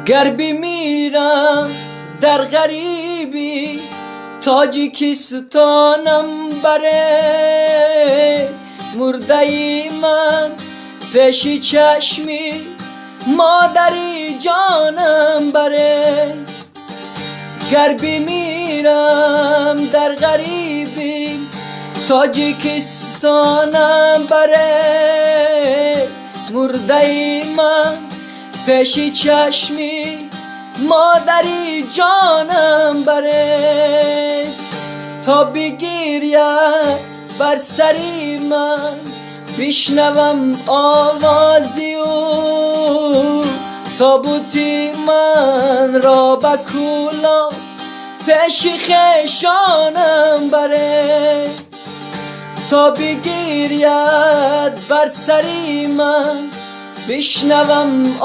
گر بمیرم در غریبی تاجیکستانم بره، مرده ای من پیش چشمی مادری جانم بره. گر بمیرم در غریبی تاجیکستانم بره، مرده ای من پیش چشمی مادری جانم بره. تا بگیرید بر سری من بشنوم آوازی او، تابوتی من را به کولا پیش خویشانم بره. تا بگیرید بر سری من بشنوم